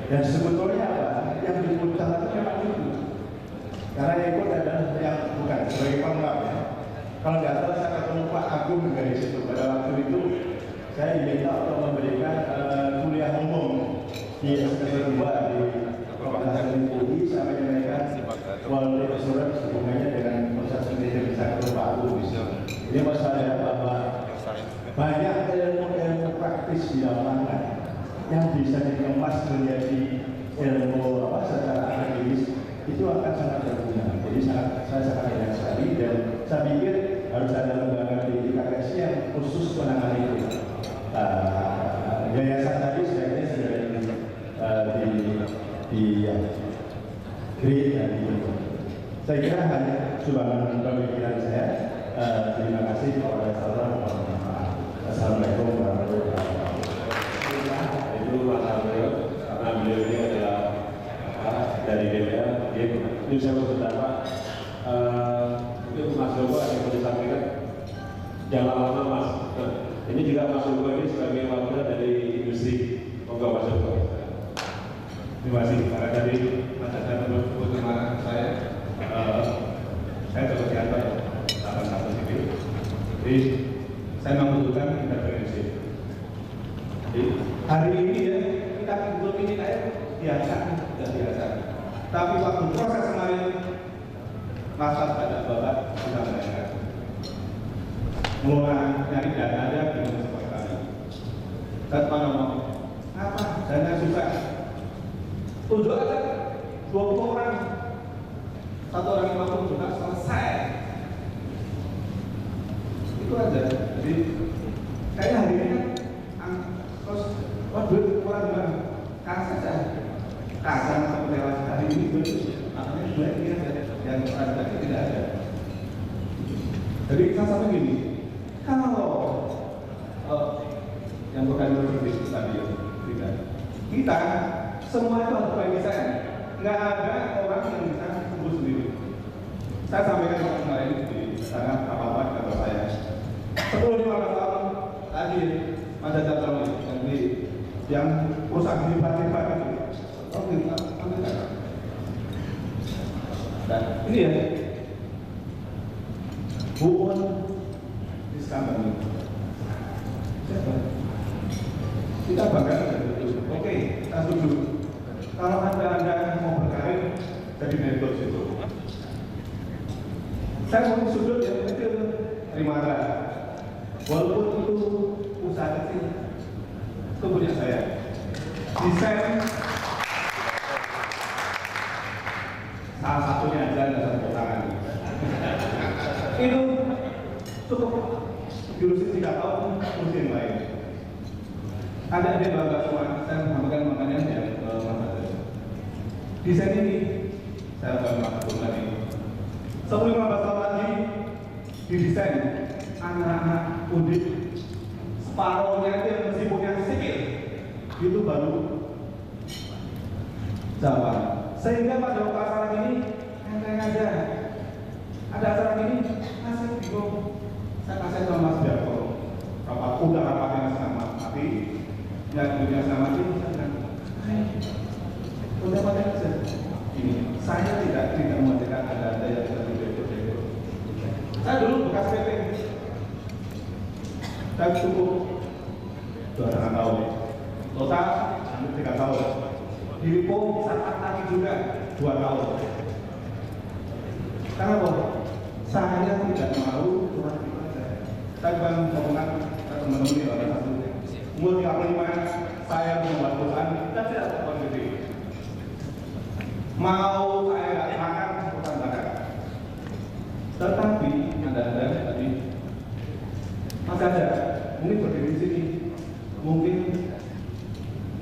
Dan sebetulnya apa? Yang diputar itu memang itu. Karena yang ikut adalah yang bukan sebagai pengelap ya. Kalau nggak salah saya ketemu Pak Agung dari situ. Pada waktu itu saya diminta untuk memberikan kuliah umum di semester 2 di Fakultas UI. Saya menyampaikan quality assurance hubungannya dengan proses penelitian sektor paru. Ini masalahnya bahwa banyak ilmu praktis di lapangan yang bisa dikemas menjadi ilmu secara akademis itu akan sangat berguna. Jadi saya sangat banyak sekali dan saya pikir harus ada lembaga pendidikan yang khusus menangani itu. Yayasan tadi sebenarnya sudah di create dan saya kira hanya sumbangan pemikiran saya. Terima kasih kepada saudara. Assalamualaikum warahmatullahi wabarakatuh. Itu Alhamdulillah, karena beliau ini adalah dari DPR. Ini saya mau pertama, mungkin Mas Joko ada yang disampaikan. Jangan lama Mas. Ini juga Mas Joko ini sebagai wakil dari industri. Monggo Mas Joko. Terima kasih. Karena tadi Mas Hasan menyebut kemarahan saya coba diantar 81 sipil. Jadi saya membutuhkan intervensi. Jadi hari ini ya kita belum ini kayak biasa, sudah biasa. Tapi waktu proses kemarin masa pada bapak sudah mendengar. Mulai dari dana ada bingung seperti tadi. Tanpa ngomong apa dana susah. Tunjuk aja 20 orang, satu orang 50 juta selesai. Itu aja. Jadi kayaknya hari ini kan terus duit kurang gimana? Kasih saja. Kasar seperti hari ini makanya duit ini aja yang tadi tidak ada. Jadi saya sampai gini, kalau yang bukan seperti tadi tidak kita semua itu harus bagi saya. Nggak ada orang yang bisa sembuh sendiri. Saya sampaikan kemarin di sana apa-apa kata saya. 10-15 tahun tadi ada jadwal yang perusahaan hebat-hebat itu. Oh kita, dan ini ya, bukan diskamban ini. Kita bangga dengan itu. Oke, kita setuju. Kalau anda mau berkarir jadi direktur situ, saya mau sudut yang kecil terima kasih. Walaupun itu usaha kecil, itu punya saya. Desain salah satunya aja ada satu tangan. Itu cukup jurusin 3 tahun musim lain. Ada dia bangga semua. Saya mengamalkan makanya yang masa desain ini saya akan melakukan lagi. 10-15 tahun lagi didesain anak-anak Undip separuhnya itu yang meskipun yang sipil itu baru zaman. Sehingga pada acara ini enteng aja. Ada acara ini masih bingung. Saya kasih sama Mas Jarko. Udah rapatnya sama mati. Yang dunia sama itu udah pada aja. Ini saya tidak mematikan ada yang terjadi. Saya dulu bekas PP. Saya cukup 2,5 tahun. Total 3 tahun. Di Lipo saat lagi juga 2 tahun. Kenapa? Saya tidak mau cuma itu aja. Saya bukan ngomongkan teman-teman ini orang satu. Umur 35 saya membuat perusahaan dan tidak terlalu gede. Mau saya nggak makan bukan makan. Tetapi anda tadi Mas ada mungkin berdiri di sini mungkin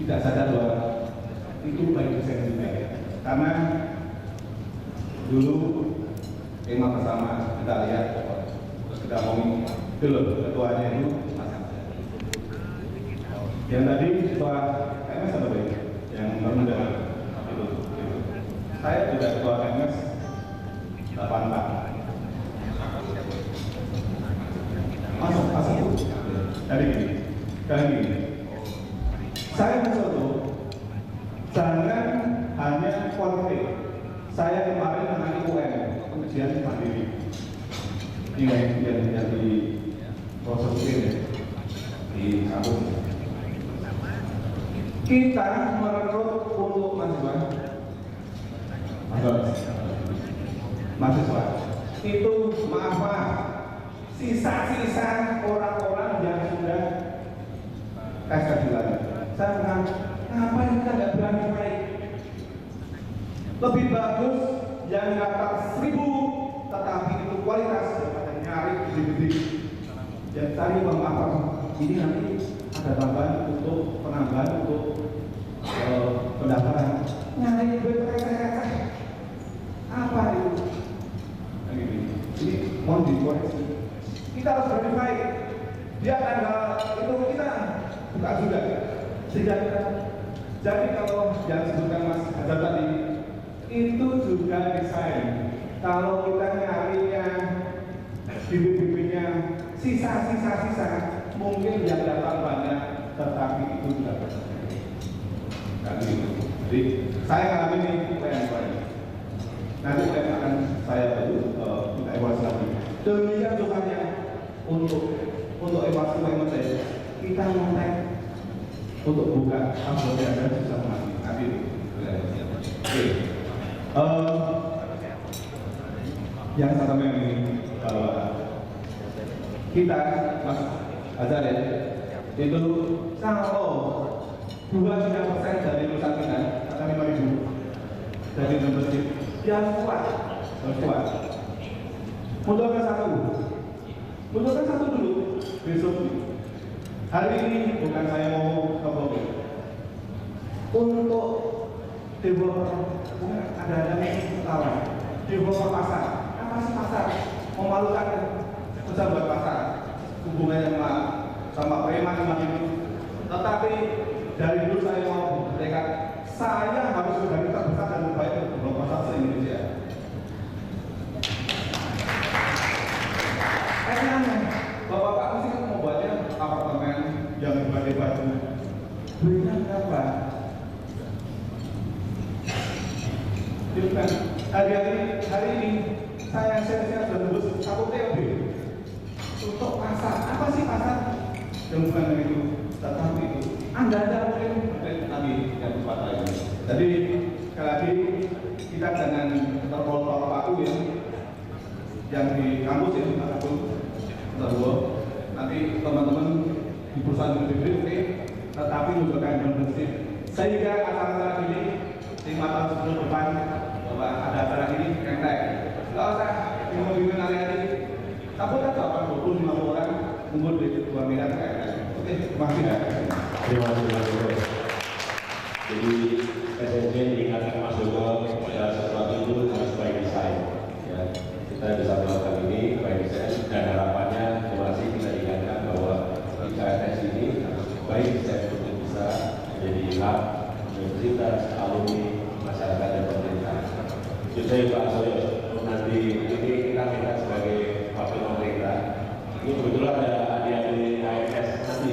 tidak sadar bahwa itu baik desain juga ya. Karena dulu tema pertama kita lihat terus kita ngomong dulu ketuanya itu yang tadi ketua KMS apa baik yang rendah itu. Saya juga ketua KMS 84. Masuk dari gini, saya mencoba konflik. Saya kemarin menangani UN, pengujian mandiri. Ini yang di proses ini di kampus. Kita merekrut untuk mahasiswa. Itu maaf, sisa-sisa orang-orang yang sudah tes keadilan. Saya bilang, ngapain kita nggak berani naik? Lebih bagus yang daftar 1000, tetapi itu kualitas daripada nyari gede-gede. Dan tadi apa? Ini nanti ada tambahan untuk penambahan untuk pendaftaran. Nyari duit receh-receh. Apa itu? Ini mohon dikoreksi. Kita harus verify. Dia tanggal itu kita buka juga. Sehingga kita, jadi kalau yang disebutkan Mas Hazar tadi, itu juga desain. Kalau kita nyarinya bibit-bibitnya sisa-sisa, mungkin yang datang banyak, tetapi itu tidak berhasil. Jadi saya ngalamin ini plan. Nanti akan saya minta evaluasi lagi. Demikian juga untuk evaluasi kita montek untuk buka anggota dan susah nanti. Oke. Yang satu ini kita Mas Azhar ya, itu kalau 2-3% dari lulusan kita akan 5.000 dari membership yang kuat. Munculkan satu dulu besok. Hari ini bukan saya mau ngomong untuk developer, ada tawaran developer pasar. Apa sih pasar? Memalukan, susah buat pasar. Hubungannya sama preman itu. Tetapi dari dulu saya mau bertekad, saya harus menjadi terbesar dan terbaik untuk developer pasar se-Indonesia. Bapak-bapak mesti kan membuatnya apartemen yang berbagai batu. Duitnya berapa? Bukan. Hari ini saya sudah tembus 1 TOB untuk pasar. Apa sih pasar? Yang bukan itu, tetapi itu Anda mungkin nanti yang tempat lain. Jadi sekali lagi kita jangan terpol-pol paku ya, yang di kampus ya, ataupun nanti teman-teman di perusahaan gede-gede, tetapi juga yang bersih. Sehingga acara-acara ini 5 tahun sebelum depan bahwa ada acara ini kentek. Nggak usah bingung-bingung hari-hari. Takut aja 20-50 orang kumpul di 2 miliar kayak. Oke, terima kasih. Terima kasih. Jadi SNJ diingatkan Mas Joko segala sesuatu itu harus by design. Ya, kita bisa melakukan ini by design dan harapannya masih kita ingatkan bahwa IKSS ini harus by design untuk bisa menjadi hub universitas, alumni, masyarakat dan pemerintah. Jadi Pak Soyo, nanti ini kita minta sebagai wakil pemerintah. Ini kebetulan ada adik-adik HMS nanti.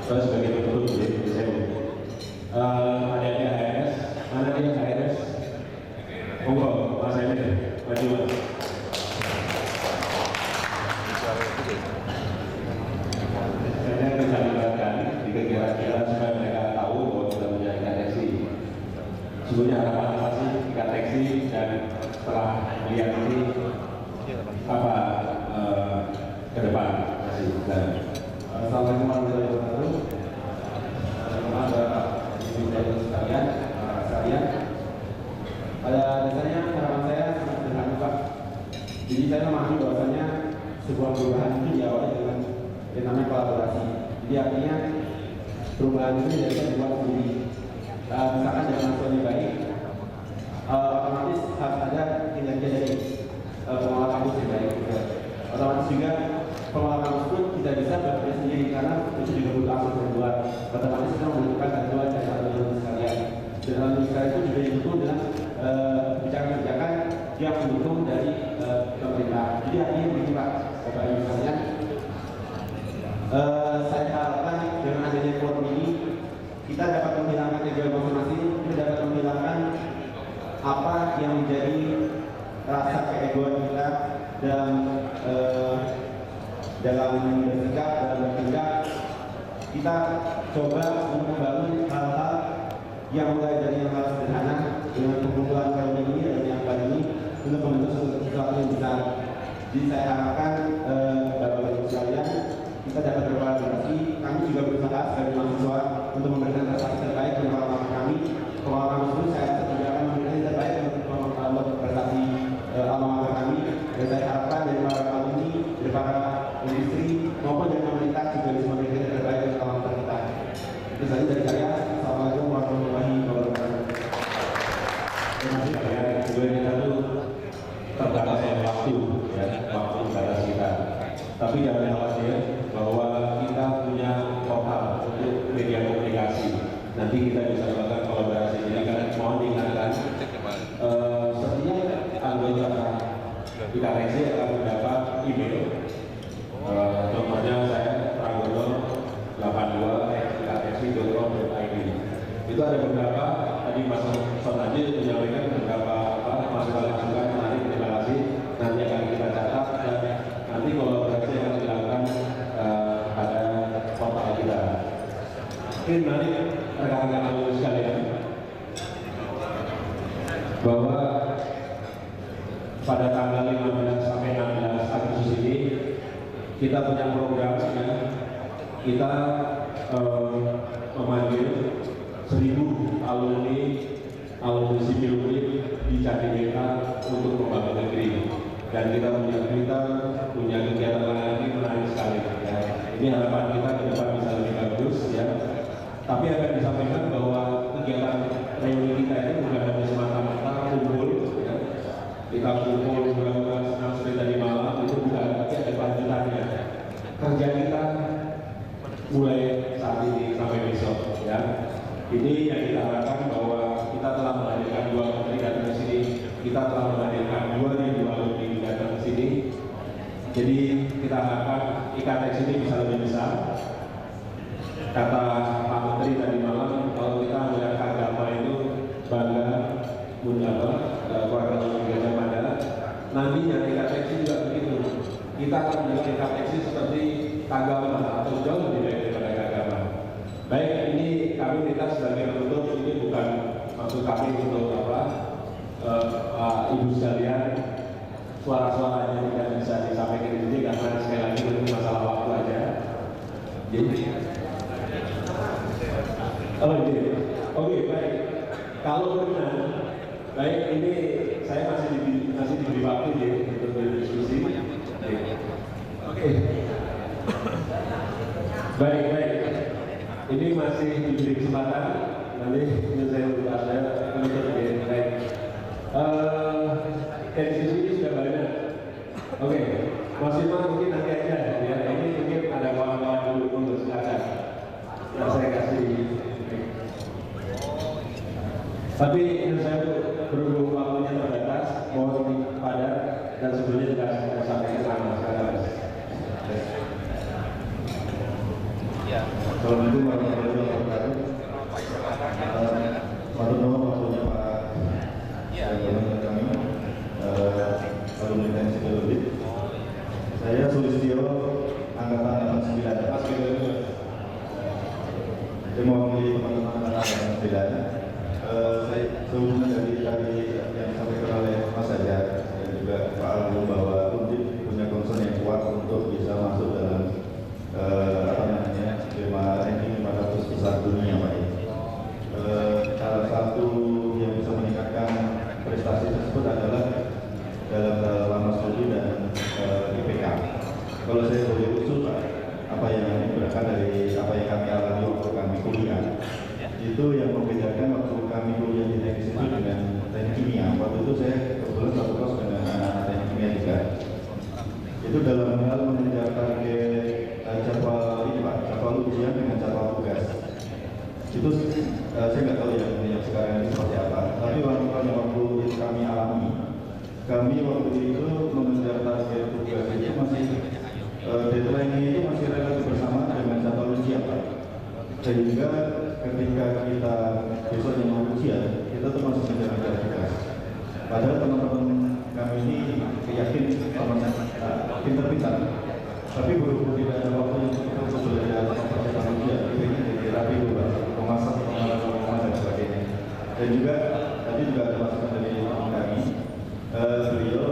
Saya sebagai penutup jadi saya adik-adik HMS, mana dia HMS? Monggo, Mas Emil, maju. Saya bisa libatkan di kegiatan supaya mereka tahu bahwa kita punya ikateksi. Sebenarnya harapan apa sih ikateksi dan setelah melihat ini apa ke depan? Assalamualaikum warahmatullahi wabarakatuh. Teman-teman sekalian, pada dasarnya harapan saya sangat sederhana Pak. Jadi saya memahami bahwasanya sebuah perubahan itu diawali dengan yang namanya kolaborasi. Jadi artinya perubahan itu tidak bisa dibuat sendiri. Misalkan dalam mahasiswa baik, otomatis harus ada kinerja dari pengelola kampus yang baik. Otomatis juga pengelola kampus pun tidak bisa bekerja sendiri karena itu juga butuh akses berdua. Otomatis kita membutuhkan bantuan dari alumni sekalian. Dan alumni sekalian itu juga didukung dengan kebijakan-kebijakan yang mendukung dari pemerintah. Jadi artinya begini Pak, Bapak Ibu sekalian, saya harapkan dengan adanya forum ini kita dapat menghilangkan egoisme masing-masing, kita dapat menghilangkan apa yang menjadi rasa keegoan kita dalam bersikap, dalam bertindak. Kita coba untuk membangun hal-hal yang mulai dari yang hal sederhana dengan pengumpulan kali ini dan yang kali ini untuk membentuk sesuatu yang besar. Jadi saya harapkan Bapak-Ibu sekalian kita dapat berkolaborasi. Kami juga berusaha sebagai mahasiswa untuk memberikan prestasi terbaik untuk pengalaman kami. Pengalaman tersebut saya rasa juga akan memberikan yang terbaik untuk prestasi alma mater kami. Dan saya harapkan dari para alumni, dari para industri maupun dari pemerintah juga bisa memberikan yang terbaik untuk alma mater kita. Itu saja dari saya. Assalamualaikum warahmatullahi wabarakatuh. Terima kasih. Kemudian kita tuh terbatas oleh waktu, ya, waktu batas kita. Tapi jangan khawatir bahwa kita punya portal untuk media komunikasi. Nanti kita bisa melakukan kolaborasi. Jadi kan mohon diingatkan, setiap anggota IKTC akan mendapat email. Contohnya saya Pragono 82@iktc.com.id. Itu ada beberapa, tadi Mas Sonaji menyampaikan beberapa masukan-masukan menarik, terima kasih. Nanti akan kita catat dan nanti kolaborasi akan dilakukan pada portal kita. Mungkin nanti rekan-rekan alumni sekalian bahwa pada tanggal 15 sampai 16 Agustus ini kita punya program ya. Kita memanggil 1.000 alumni sipil UIN di Jatimeta untuk membangun negeri. Dan kita punya kegiatan lagi menarik sekali. Ya. Ini harapan kita ke depan bisa lebih bagus ya. Tapi akan disampaikan bahwa kegiatan reuni kita ini bukan hanya semata-mata kumpul, ya. Kita kumpul melakukan senam seperti tadi malam itu bukan, tapi ada lanjutannya. Kerja kita mulai saat ini sampai besok, ya. Ini yang kita harapkan bahwa kita telah menghadirkan 2 menteri datang ke sini, kita telah menghadirkan 2.000 alumni datang ke sini. Jadi kita harapkan IKTC ini bisa lebih besar. Kata Pak Menteri tadi malam, kalau kita melihat agama itu bangga, keluarga Gajah Mada. Nantinya IKTC juga begitu. Kita akan menjadi IKTC seperti agama atau jauh lebih baik daripada agama. Baik, ini kami minta sebagai penutup, ini bukan maksud kami untuk Ibu sekalian, suara-suaranya tidak bisa disampaikan di sini karena sekali lagi itu masalah waktu aja. Jadi, oke, baik. Kalau benar, baik, ini saya masih diberi waktu ya untuk berdiskusi. Oke. Baik. Ini masih diberi kesempatan. Nanti saya menutup ya. Baik. Diskusi ini sudah banyak. Oke. Mas Imam mungkin nanti aja. Ya, ini mungkin ada kawan-kawan dulu untuk silakan. Nah, saya kasih. Tapi saya berhubung waktunya terbatas, mohon padat dan sebelumnya sudah saya sampaikan sama sekarang. Assalamualaikum warahmatullahi wabarakatuh. Matur nuwun waktunya Pak Gubernur kami, alumni Teknik Sipil UIN. Saya Sulistyo, angkatan 89. Saya mewakili teman-teman angkatan 89. Saya sehubungan dari yang disampaikan oleh Mas Hajar dan juga Pak Aldo bahwa Undip punya concern yang kuat untuk bisa masuk dalam ranking 500 besar dunia, Pak. Salah satu yang bisa meningkatkan prestasi tersebut adalah dalam lama studi dan IPK. Kalau saya boleh usul, Pak, apa yang berasal dari apa yang kami alami waktu kami kuliah, itu yang membedakan waktu kami kuliah di teknik sipil dengan teknik kimia. Waktu itu saya kebetulan satu kelas dengan anak-anak teknik kimia juga. Itu dalam hal mengejar target jadwal ini, Pak, jadwal ujian dengan jadwal tugas. Itu saya nggak tahu yang sekarang ini seperti apa. Tapi waktu itu kami alami, kami waktu itu mengejar target tugas itu masih deadline itu masih relatif bersama dengan jadwal ujian, Pak. Sehingga ketika kita besoknya mau ujian, kita tuh masih mengejar tugas. Tapi berhubung tidak ada waktu yang cukup untuk belajar mempercepat manusia, ini jadi rapi dulu, memasak, pengalaman dan sebagainya. Dan juga tadi juga ada masukan dari kami, beliau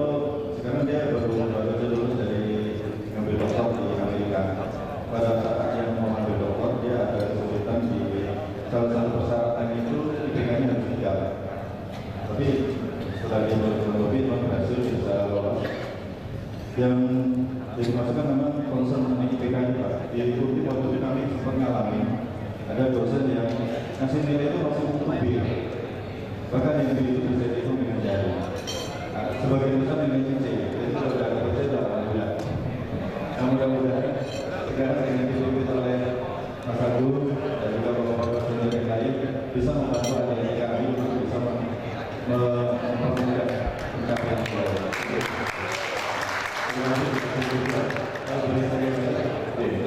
sekarang dia baru saja lulus dari ngambil doktor di Amerika. Pada saat yang mau ambil doktor, dia ada kesulitan di salah satu persyaratan itu IPK-nya harus 3. Tapi setelah dia lebih berhasil bisa lolos. Yang jadi masukan memang concern mengenai IPK ini Pak. Diikuti waktu kami sempat mengalami ada dosen yang ngasih nilai itu langsung untuk B. Bahkan yang dihitung itu dengan jari. Sebagai dosen nilainya C. Jadi kalau sudah ada C sudah alhamdulillah. Nah, mudah-mudahan sekarang dengan dipimpin oleh Mas Agung dan juga bapak-bapak senior yang lain bisa membantu adik-adik kami untuk bisa mempermudah pencapaian beliau.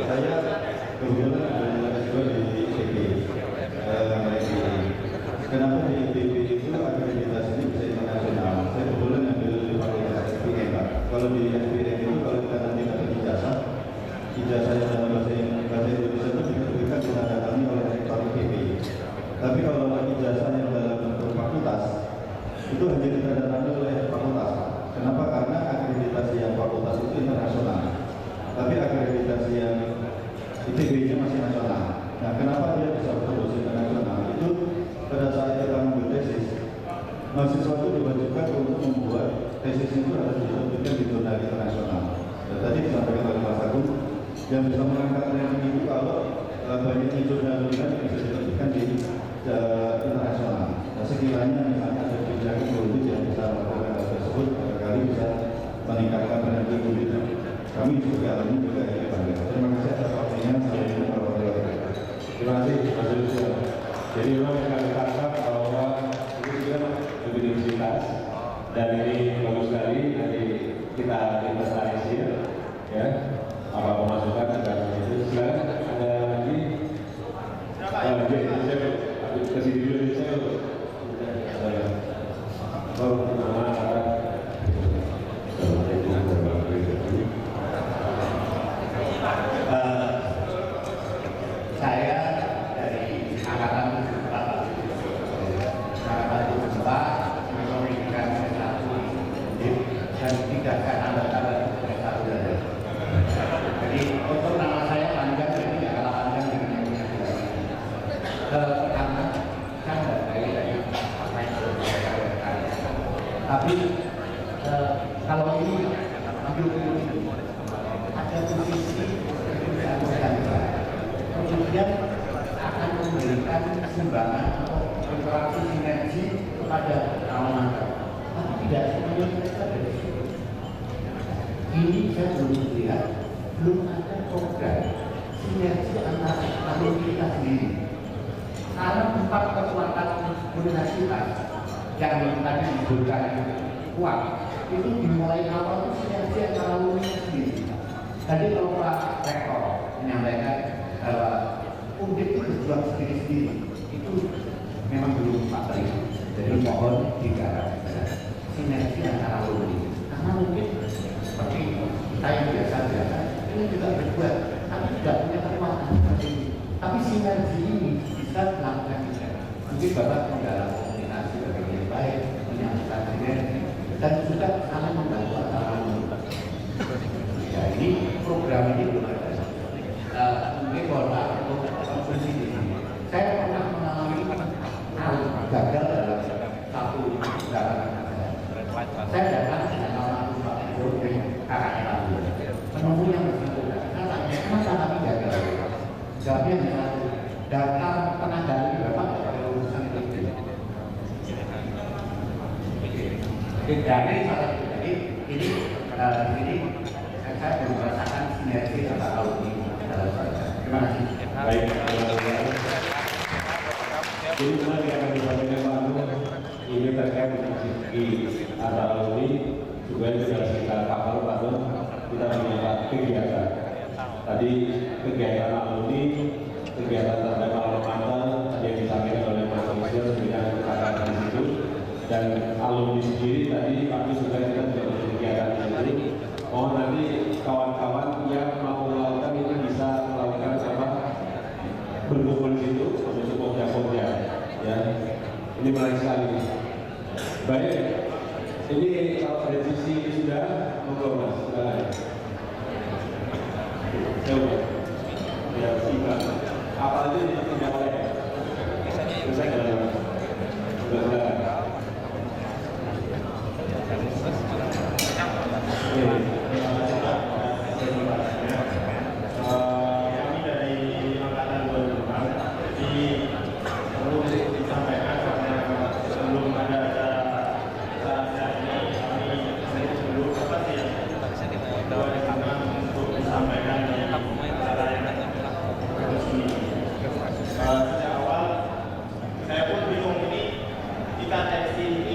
Saya kebetulan ada juga di ITB. Kenapa di ITB itu akreditasi ini bisa internasional? Saya kebetulan ambil di fakultas SPM Pak. Kalau di SPM itu kalau kita nanti dapat ijazah yang dalam bahasa Indonesia itu diberikan ditandatangani oleh rektor ITB. Tapi kalau ijazah yang dalam bentuk fakultas itu hanya ditandatangani oleh fakultas. Kenapa? Karena akreditasi yang fakultas itu internasional, tapi akreditasi yang ITB-nya masih nasional. Nah, kenapa dia bisa berdosis internasional? Itu pada saat kita membuat tesis, mahasiswa itu diwajibkan untuk membuat tesis itu harus diterbitkan di jurnal internasional. Dan tadi disampaikan oleh Mas Agung, yang bisa mengangkat ranking itu kalau banyaknya jurnal yang bisa diterbitkan di internasional. Nah, sekiranya misalnya ada kebijakan politik yang bisa melakukan hal tersebut, barangkali bisa meningkatkan ranking politik. Kami juga alami juga yang bangga. Terima kasih atas waktunya. Terima kasih Mas Yusuf. Jadi memang yang kami tangkap bahwa ini juga universitas dan ini bagus sekali. Nanti kita investasi ya. Apa pemasukan dan itu silakan ada lagi. Saya kesini dulu nih saya. Saya dari angkatan 74 memberikan S1 dan tidak saya tambah-tambah S1 saja. Jadi untuk nama saya panjang, jadi tidak kalah panjang dengan yang punya pertama, saya tidak baik dari apa yang sudah saya katakan. Tapi kalau ini ambil posisi, ada posisi yang bergantung. Kemudian akan memberikan sumbangan atau interaksi sinergi kepada kawan. Tapi tidak semuanya mereka dari situ. Ini saya belum melihat, belum ada program sinergi antara alumni kita sendiri. Karena 4 kekuatan universitas yang tadi diberikan kuat itu dimulai awal itu sinergi antara alumni sendiri. Tadi kalau Pak Rektor menyampaikan bahwa Undip itu berjuang sendiri-sendiri, itu memang belum pasti. Jadi mohon digarap sinergi antara alumni. Karena mungkin seperti kita yang biasa-biasa ini juga berbuat, tapi tidak punya kekuatan seperti ini. Tapi sinergi ini bisa dilakukan juga. Mungkin Bapak menggarap komunikasi bagaimana yang baik, menyambungkan sinergi, dan juga saling membantu antara alumni. Ya, ini program ini belum ada. Mungkin kalau untuk konsumsi di sini, saya pernah mengalami gagal dalam satu perjalanan saya. Saya datang dengan almarhum Pak Guru kakaknya lalu, menemui yang bersangkutan. Saya tanya, kenapa kami gagal? Jawabnya hanya satu, data tenaga ahli Bapak dari urusan itu. Dari salah satu, jadi ini di sini saya belum merasakan sinergi antara alumni. Terima kasih. Baik, jadi nanti akan disampaikan Pak Agung ini terkait dengan segi antara alumni juga kita kapal Pak Agung kita punya kegiatan. Tadi kegiatan alumni, kegiatan terhadap alma mater yang disampaikan oleh Mas Yusuf dengan kata di situ, dan alumni sendiri tadi kami juga kita kegiatan di situ. Oh nanti kawan-kawan yang Ini menarik sekali. Baik, ini kalau dari sisi sudah monggo Mas, silakan. Coba, ya simak. Apa aja yang tidak boleh? Saya silakan. Kami dari Angkatan 26, jadi perlu disampaikan karena sebelum ada acara ini kami sebelum apa sih ya? Untuk disampaikan di acara yang resmi. Sejak awal saya pun bingung ini kita teksi ini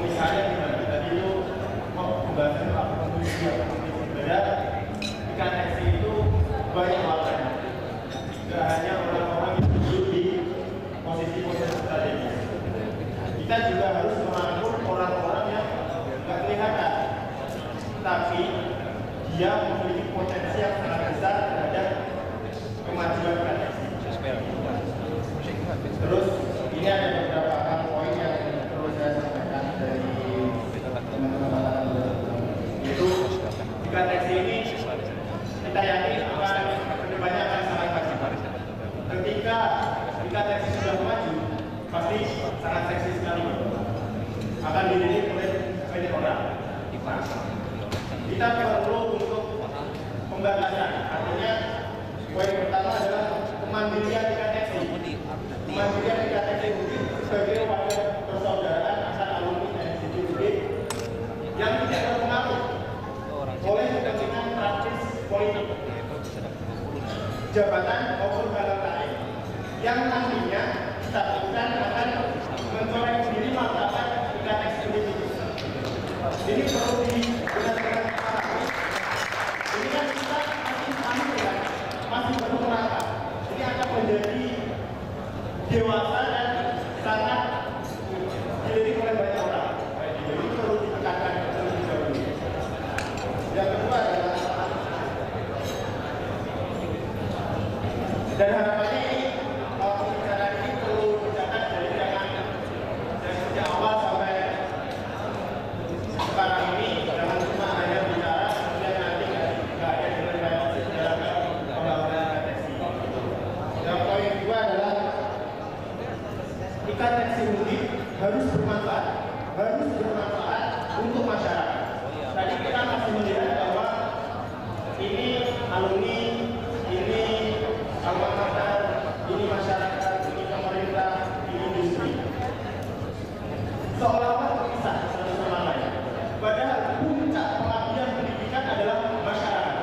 misalnya gimana? Tadi itu pembahasan apa komisi ya? Beda ikan teksi itu banyak warnanya. Tidak hanya orang-orang yang duduk di posisi-posisi strategis. Kita juga harus merangkul orang-orang yang nggak kelihatan, tapi dia memiliki potensi yang sangat besar terhadap kemajuan ikan teksi. Terus ini ada beberapa hal poin yang perlu saya sampaikan dari teman-teman, yaitu ikan teksi ini kita yakin akan kedepannya akan sangat maju. Ketika ikan teksi sudah maju, pasti sangat seksi sekali. Akan dilirik oleh banyak orang. Kita perlu untuk pembatasan. Artinya poin pertama adalah kemandirian ikan teksi. Kemandirian ikan teksi sebagai wadah persaudaraan asal alumni NSTUD yang tidak terpengaruh oleh kepentingan praktis politik, jabatan maupun hal lain yang nantinya ditakutkan akan mencoreng sendiri martabat ikan teksi itu. Ini perlu benar-benar dipahami. Ini kan kita masih belum merata. Ini akan menjadi dewasa dan sangat dilirik oleh banyak orang. Jadi perlu ditekankan terlebih dahulu. Yang kedua adalah dan harapannya ini pembicaraan ini perlu dicatat dari sejak awal sampai sekarang ini, jangan cuma hanya bicara kemudian nanti nggak ada implementasi dalam pembangunan ikan teksi. Yang poin kedua adalah ikan teksi mudik harus bermanfaat untuk masyarakat. Tadi kita masih melihat bahwa ini alumni, ini alma mater, ini masyarakat, ini pemerintah, ini industri. Seolah-olah terpisah satu sama lain. Padahal puncak pengabdian pendidikan adalah masyarakat.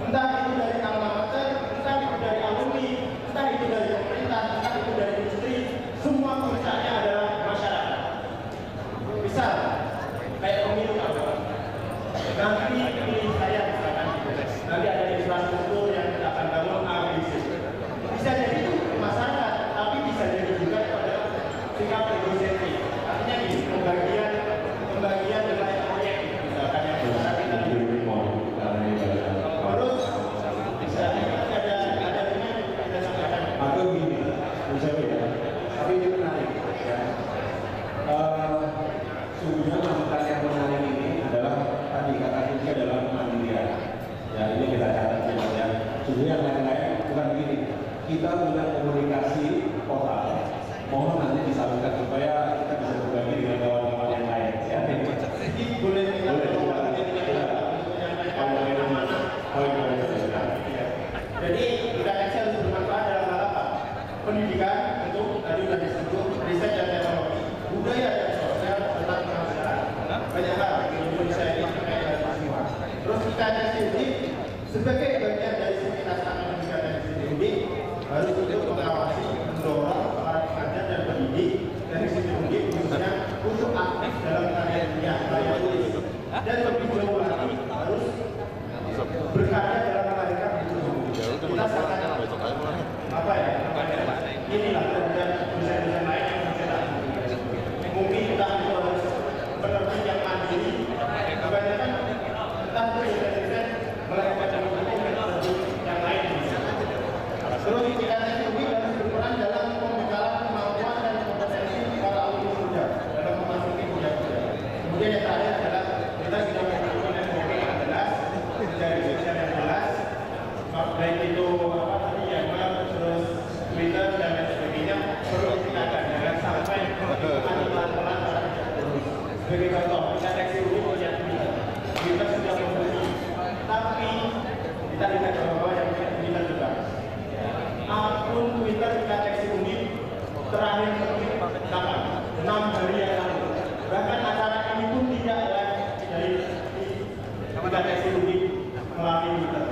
Entah itu dari alma mater, entah itu dari alumni, entah itu dari pemerintah, entah itu dari industri, semua puncaknya adalah masyarakat. Misal, kayak pemilu apa? Nanti pilih saya misalkan, nanti ada infrastruktur yang kita akan bangun ABC. Sebagai contoh, kita teksi rumit punya kita sudah membeli, tapi kita tidak coba yang kita juga. Akun Twitter kita teksi rumit terakhir kapan? 6 hari yang lalu. Bahkan acara ini pun tidak dari kita teksi rumit melalui Twitter.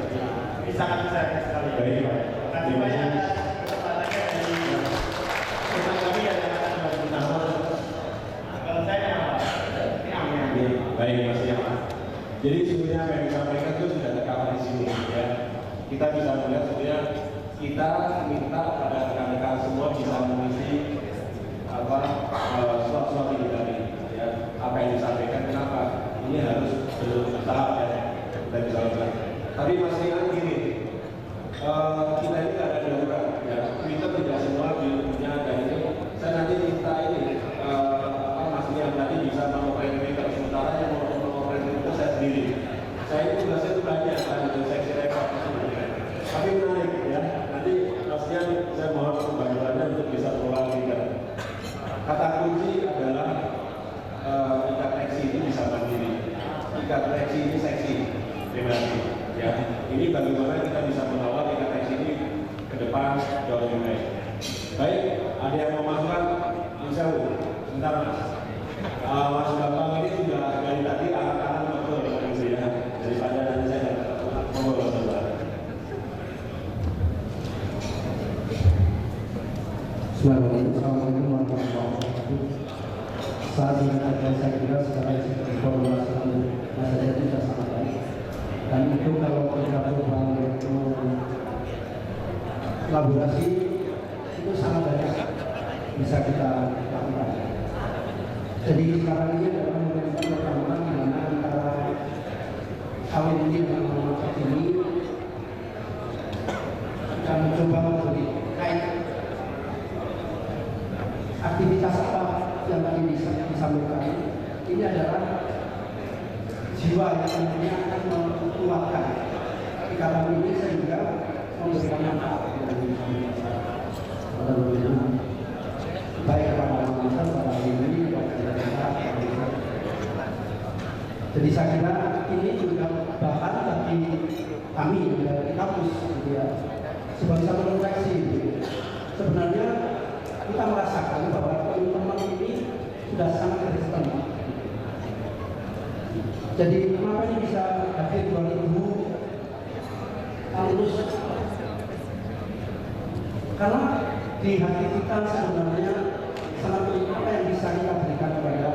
Ini sangat besar sekali. Baik, Pak. Terima kasih banyak kesempatannya dari teman kami yang akan bersama. Kalau saya ini amin. Baik, Mas Yama. Jadi sebenarnya apa yang disampaikan itu sudah tercover di sini ya. Kita bisa melihat sebenarnya kita minta pada rekan-rekan semua bisa mengisi suatu ini tadi ya. Apa yang disampaikan kenapa ini harus bertahap ya. Kita bisa lihat. Tapi masih gini, kita ini ada darurat ya. Twitter tidak semua punya dan ini saya nanti minta ini Mas yang tadi bisa mengoperasi Twitter sementara yang mau mengoperasi itu saya sendiri. Saya ini tugasnya itu banyak kan di seksi rekod tapi menarik ya. Nanti maksudnya saya mohon pembantuannya untuk bisa mengelola Twitter. Kata kunci adalah ikat teksi ini bisa mandiri, ikat teksi ini seksi. Terima kasih. Ya, ini bagaimana kita bisa mengawal ikat teksi ini ke depan jauh lebih baik. Baik, ada yang mau masukkan? Insya Allah, sebentar Mas. Mas Bambang ini sudah dari tadi arah kanan betul ya, daripada nanti saya mau sebentar. Assalamualaikum warahmatullahi wabarakatuh. Saat ini saya kira secara informasi masa jadi sudah sangat baik. Dan itu kalau kita berulang itu kolaborasi itu sangat banyak bisa kita lakukan. Jadi sekarang ini adalah memberikan pertemuan di mana antara kawin ini dengan masyarakat ini dan mencoba memberi kait aktivitas apa yang tadi disampaikan. Ini adalah jiwa yang tentunya akan menguatkan ikatan ini sehingga memberikan manfaat baik kepada manusia, pada diri, jadi saya kira ini juga bahkan bagi kami dari kampus gitu ya, sebagai satu refleksi gitu. Sebenarnya kita merasakan bahwa teman-teman ini sudah sangat resisten. Jadi kenapa ini bisa akhir 2000 lulus? Karena di hati kita sebenarnya sangat apa yang bisa kita berikan kepada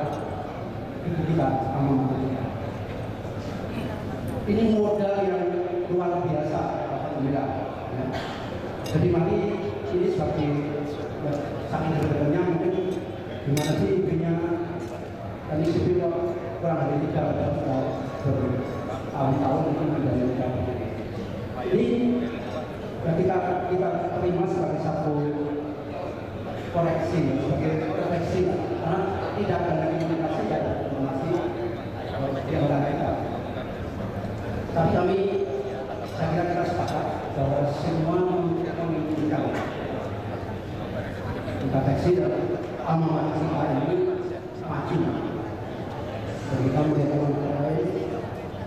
ibu kita, alma kita. Ini modal yang luar biasa, alhamdulillah. Ya. Jadi mari ini sebagai saking berbedanya mungkin gimana sih intinya tadi sipil kurang dari 3 bertahun-tahun itu menjadi ini ketika kita terima sebagai satu koreksi karena tidak ada komunikasi dan informasi di antara kita. Tapi kami saya kira kita sepakat bahwa semua menginginkan konteks dan amanah ini maju. Jadi kita melihat teman-teman lain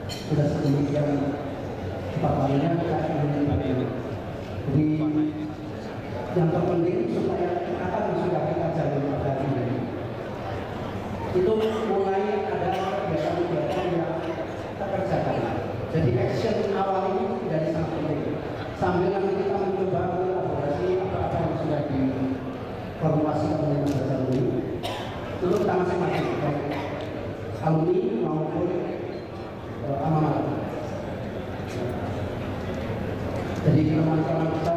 sudah sedemikian cepat larinya kita ingin bagaimana. Jadi yang terpenting supaya apa yang sudah kita jalani tadi itu mulai ada kegiatan-kegiatan yang kita kerjakan. Jadi action awal ini dari sangat penting. Sambil nanti kita mencoba kolaborasi apa-apa yang sudah diformulasi oleh masyarakat ini. Itu kita masing-masing baik alumni maupun amanat. Jadi teman-teman kita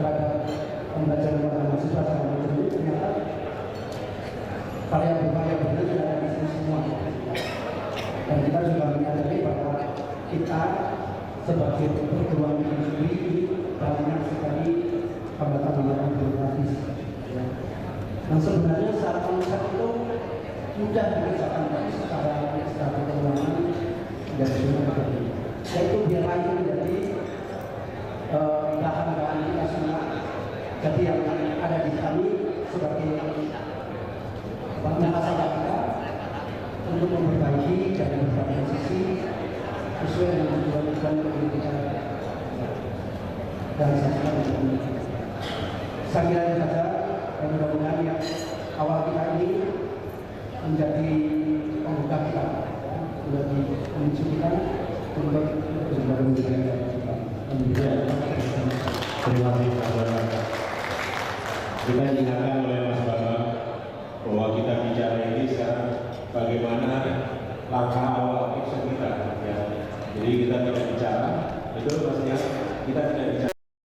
terhadap pembelajaran pada mahasiswa selama ini ternyata variabel-variabelnya sudah ada di sini semua. Dan kita juga menyadari bahwa kita sebagai perguruan tinggi ini banyak sekali hambatan-hambatan birokratis. Dan sebenarnya secara konsep itu mudah dikerjakan secara keuangan dan sebagainya. Yaitu biar lain menjadi bahan-bahan kita semua. Jadi yang ada di kami sebagai masalah kita sesuai dengan tujuan pendidikan dan sastra dan pendidikan. Saya kira itu saja, dan mudah-mudahan yang awal kita ini menjadi pembuka kita, menjadi pemicu kita untuk pendidikan kita. Terima kasih Mas Bambang. Kita diingatkan oleh Mas Bambang bahwa kita bicara ini sekarang bagaimana langkah awal action kita. Ya. Jadi kita tidak bicara, betul maksudnya kita tidak bicara.